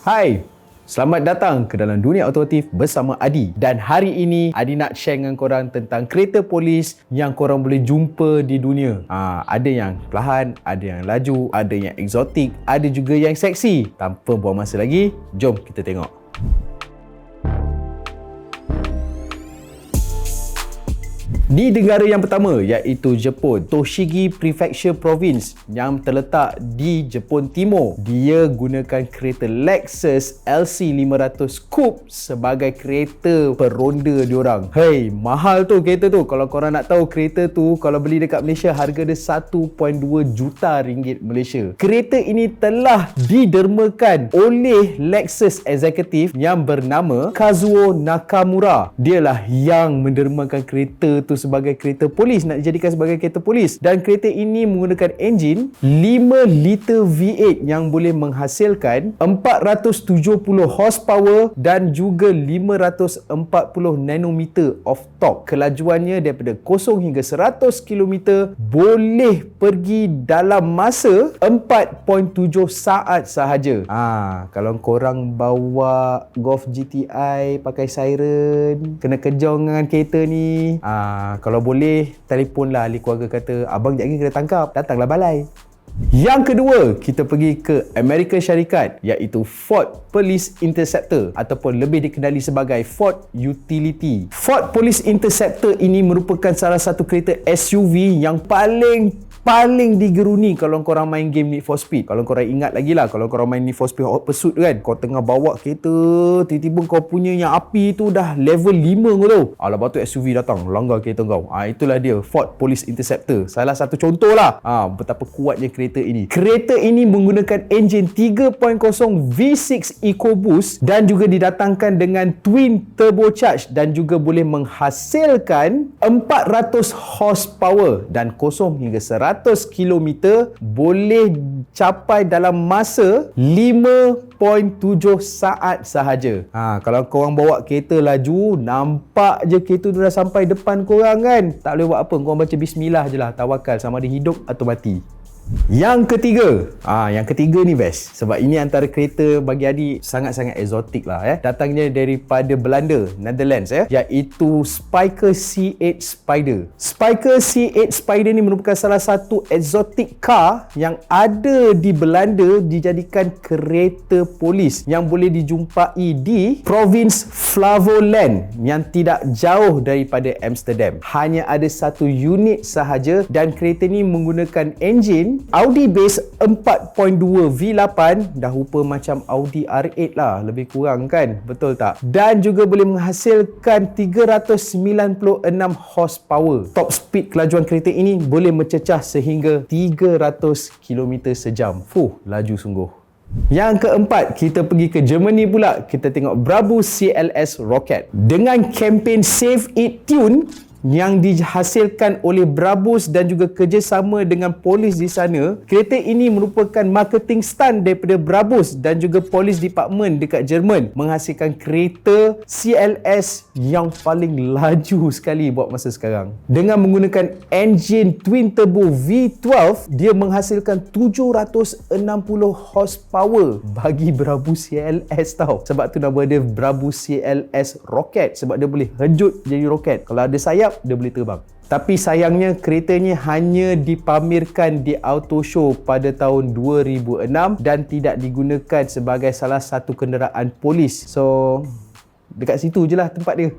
Hai, selamat datang ke dalam dunia otomotif bersama Adi. Dan hari ini Adi nak share dengan korang tentang kereta polis yang korang boleh jumpa di dunia. Ada yang perlahan, ada yang laju, ada yang eksotik, ada juga yang seksi. Tanpa buang masa lagi, jom kita tengok. Di negara yang pertama iaitu Jepun, Tochigi Prefecture Province yang terletak di Jepun Timur. Dia gunakan kereta Lexus LC500 Coupe sebagai kereta peronda diorang. Hey, mahal tu kereta tu. Kalau korang nak tahu, kereta tu kalau beli dekat Malaysia harga dia 1.2 juta ringgit Malaysia. Kereta ini telah didermakan oleh Lexus Executive yang bernama Kazuo Nakamura. Dialah yang mendermakan kereta tu sebagai kereta polis, nak dijadikan sebagai kereta polis. Dan kereta ini menggunakan enjin 5 liter V8 yang boleh menghasilkan 470 horsepower dan juga 540 nanometer of torque. Kelajuannya daripada 0 hingga 100 km boleh pergi dalam masa 4.7 saat sahaja. Kalau korang bawa Golf GTI pakai siren, kena kejar dengan kereta ni, kalau boleh, telefonlah ahli keluarga, kata abang jangan kena tangkap, datanglah balai. Yang kedua, kita pergi ke Amerika Syarikat iaitu Ford Police Interceptor ataupun lebih dikenali sebagai Ford Utility. Ford Police Interceptor ini merupakan salah satu kereta SUV yang paling digeruni kalau korang main game Need for Speed. Kalau korang ingat lagi lah, kalau korang main Need for Speed Hot Pursuit kan, kau tengah bawa kereta, tiba-tiba kau punya yang api tu dah level 5 kau tu. Lepas tu SUV datang, langgar kereta kau. Itulah dia, Ford Police Interceptor. Salah satu contoh lah betapa kuatnya kereta ini. Kereta ini menggunakan enjin 3.0 V6 EcoBoost dan juga didatangkan dengan twin turbocharge dan juga boleh menghasilkan 400 horsepower dan 0 hingga 100 km boleh capai dalam masa 5.7 saat sahaja. Kalau korang bawa kereta laju, nampak je kereta tu dah sampai depan korang kan, tak boleh buat apa, korang baca bismillah je lah, tawakal, sama ada hidup atau mati. Yang ketiga ni best, sebab ini antara kereta bagi Adi sangat-sangat eksotik lah Datangnya daripada Belanda, Netherlands iaitu Spyker C8 Spider. Spyker C8 Spider ni merupakan salah satu eksotik car yang ada di Belanda, dijadikan kereta polis yang boleh dijumpai di Province Flevoland yang tidak jauh daripada Amsterdam. Hanya ada satu unit sahaja dan kereta ni menggunakan enjin Audi base 4.2 V8, dah rupa macam Audi R8 lah, lebih kurang kan, betul tak? Dan juga boleh menghasilkan 396 horsepower. Top speed kelajuan kereta ini boleh mencecah sehingga 300 km sejam. Laju sungguh. Yang keempat, kita pergi ke Germany pula. Kita tengok Brabus CLS Rocket. Dengan kempen Save It Tune yang dihasilkan oleh Brabus dan juga kerjasama dengan polis di sana, kereta ini merupakan marketing stunt daripada Brabus dan juga polis department dekat Jerman, menghasilkan kereta CLS yang paling laju sekali buat masa sekarang. Dengan menggunakan enjin twin turbo V12, dia menghasilkan 760 horsepower bagi Brabus CLS tau. Sebab tu nama dia Brabus CLS Rocket, sebab dia boleh hejut jadi roket. Kalau ada sayap, dia boleh terbang. Tapi sayangnya keretanya hanya dipamerkan di Auto Show pada tahun 2006 dan tidak digunakan sebagai salah satu kenderaan polis. So, dekat situ je lah tempat dia.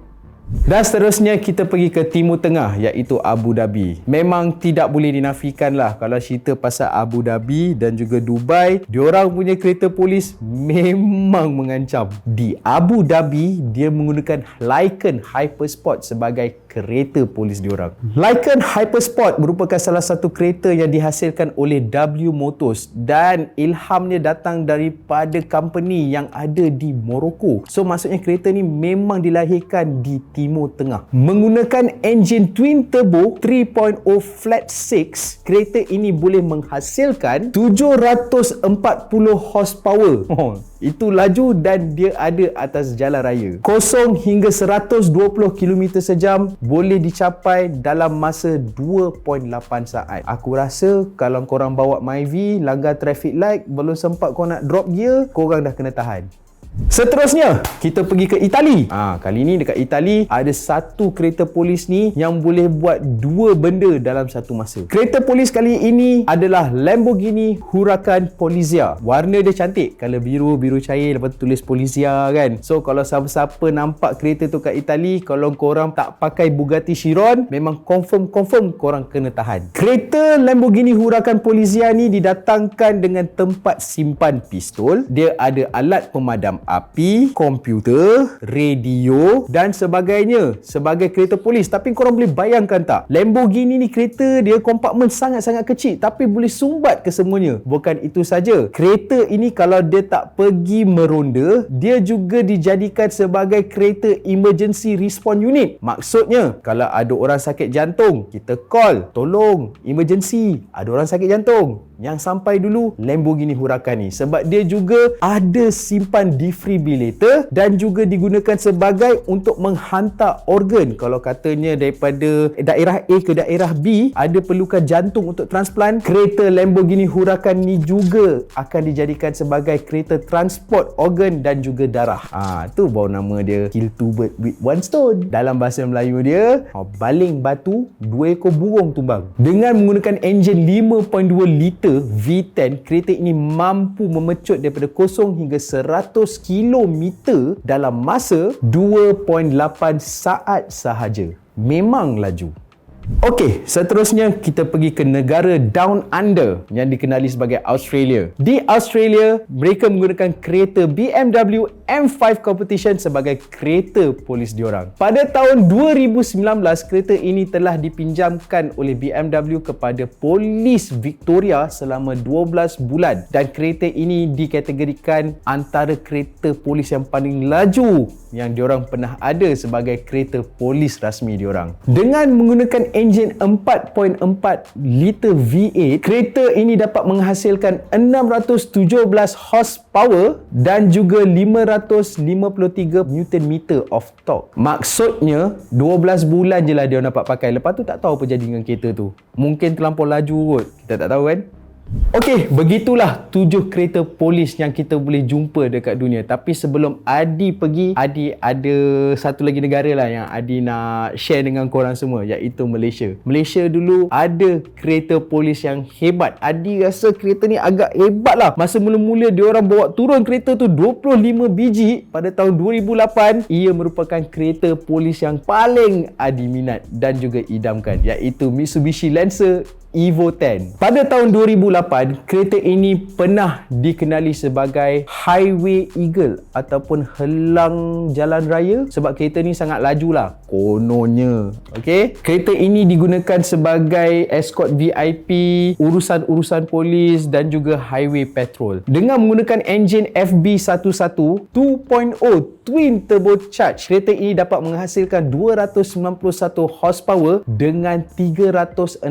Dan seterusnya kita pergi ke Timur Tengah iaitu Abu Dhabi. Memang tidak boleh dinafikan lah kalau cerita pasal Abu Dhabi dan juga Dubai, diorang punya kereta polis memang mengancam. Di Abu Dhabi, dia menggunakan Lykan Hypersport sebagai kereta polis diorang. Lykan Hypersport merupakan salah satu kereta yang dihasilkan oleh W Motors dan ilhamnya datang daripada company yang ada di Morocco. So maksudnya kereta ni memang dilahirkan di Timur Tengah. Menggunakan enjin twin turbo 3.0 flat 6, kereta ini boleh menghasilkan 740 horsepower. Itu laju dan dia ada atas jalan raya. 0 hingga 120 km sejam boleh dicapai dalam masa 2.8 saat. Aku rasa kalau korang bawa Myvi, langgar traffic light, belum sempat korang nak drop gear, korang dah kena tahan. Seterusnya, kita pergi ke Itali. Kali ni dekat Itali ada satu kereta polis ni yang boleh buat dua benda dalam satu masa. Kereta polis kali ini adalah Lamborghini Huracan Polizia. Warna dia cantik, color biru, biru cair, lepas tu tulis Polizia kan. So kalau siapa-siapa nampak kereta tu kat Itali, kalau korang tak pakai Bugatti Chiron, memang confirm korang kena tahan. Kereta Lamborghini Huracan Polizia ni didatangkan dengan tempat simpan pistol. Dia ada alat pemadam api, komputer, radio dan sebagainya sebagai kereta polis. Tapi korang boleh bayangkan tak, Lamborghini ni kereta dia kompartmen sangat-sangat kecil tapi boleh sumbat ke semuanya. Bukan itu saja, kereta ini kalau dia tak pergi meronda, dia juga dijadikan sebagai kereta emergency response unit. Maksudnya kalau ada orang sakit jantung, kita call, tolong emergency, ada orang sakit jantung. Yang sampai dulu Lamborghini Huracan ni, sebab dia juga ada simpan defibrillator dan juga digunakan sebagai untuk menghantar organ. Kalau katanya daripada daerah A ke daerah B ada perlukan jantung untuk transplant, kereta Lamborghini Huracan ni juga akan dijadikan sebagai kereta transport organ dan juga darah. Tu baru nama dia kill two birds with one stone. Dalam bahasa Melayu dia baling batu, dua ekor burung tumbang. Dengan menggunakan enjin 5.2 liter V10, kereta ini mampu memecut daripada 0 hingga 100 km dalam masa 2.8 saat sahaja. Memang laju. Okey, seterusnya kita pergi ke negara Down Under yang dikenali sebagai Australia. Di Australia, mereka menggunakan kereta BMW M5 Competition sebagai kereta polis diorang. Pada tahun 2019, kereta ini telah dipinjamkan oleh BMW kepada polis Victoria selama 12 bulan dan kereta ini dikategorikan antara kereta polis yang paling laju yang diorang pernah ada sebagai kereta polis rasmi diorang. Dengan menggunakan enjin 4.4 liter V8, kereta ini dapat menghasilkan 617 horsepower dan juga 553 Nm of torque. Maksudnya 12 bulan je lah dia dapat pakai. Lepas tu tak tahu apa jadi dengan kereta tu. Mungkin terlampau laju kot, kita tak tahu kan. Okey, begitulah 7 kereta polis yang kita boleh jumpa dekat dunia. Tapi sebelum Adi pergi, Adi ada satu lagi negara lah yang Adi nak share dengan korang semua, iaitu Malaysia. Malaysia dulu ada kereta polis yang hebat. Adi rasa kereta ni agak hebat lah. Masa mula-mula diorang bawa turun kereta tu 25 biji pada tahun 2008. Ia merupakan kereta polis yang paling Adi minat dan juga idamkan, iaitu Mitsubishi Lancer Evo 10. Pada tahun 2008, kereta ini pernah dikenali sebagai Highway Eagle ataupun helang jalan raya sebab kereta ni sangat laju lah kononnya. Okey, kereta ini digunakan sebagai escort VIP, urusan-urusan polis dan juga highway patrol. Dengan menggunakan enjin FB11 2.0 twin turbocharged, kereta ini dapat menghasilkan 291 horsepower dengan 366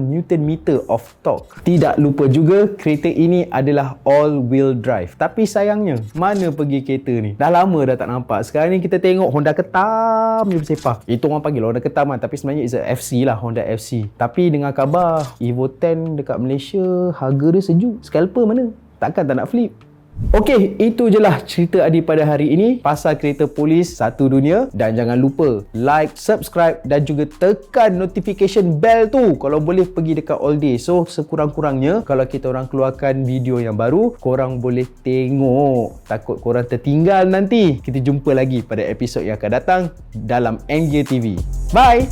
Nm of torque. Tidak lupa juga, kereta ini adalah all-wheel drive. Tapi sayangnya, mana pergi kereta ni? Dah lama dah tak nampak. Sekarang ni kita tengok Honda Ketam je bersepah. Itu orang panggil Honda Ketam kan, tapi sebenarnya it's a FC lah, Honda FC. Tapi dengar khabar Evo 10 dekat Malaysia harga dia sejuk. Scalper mana? Takkan tak nak flip. Okey, itu je lah cerita Adi pada hari ini pasal kereta polis satu dunia. Dan jangan lupa like, subscribe dan juga tekan notification bell tu. Kalau boleh pergi dekat all day. So sekurang-kurangnya kalau kita orang keluarkan video yang baru, korang boleh tengok. Takut korang tertinggal nanti. Kita jumpa lagi pada episod yang akan datang dalam NG TV. Bye!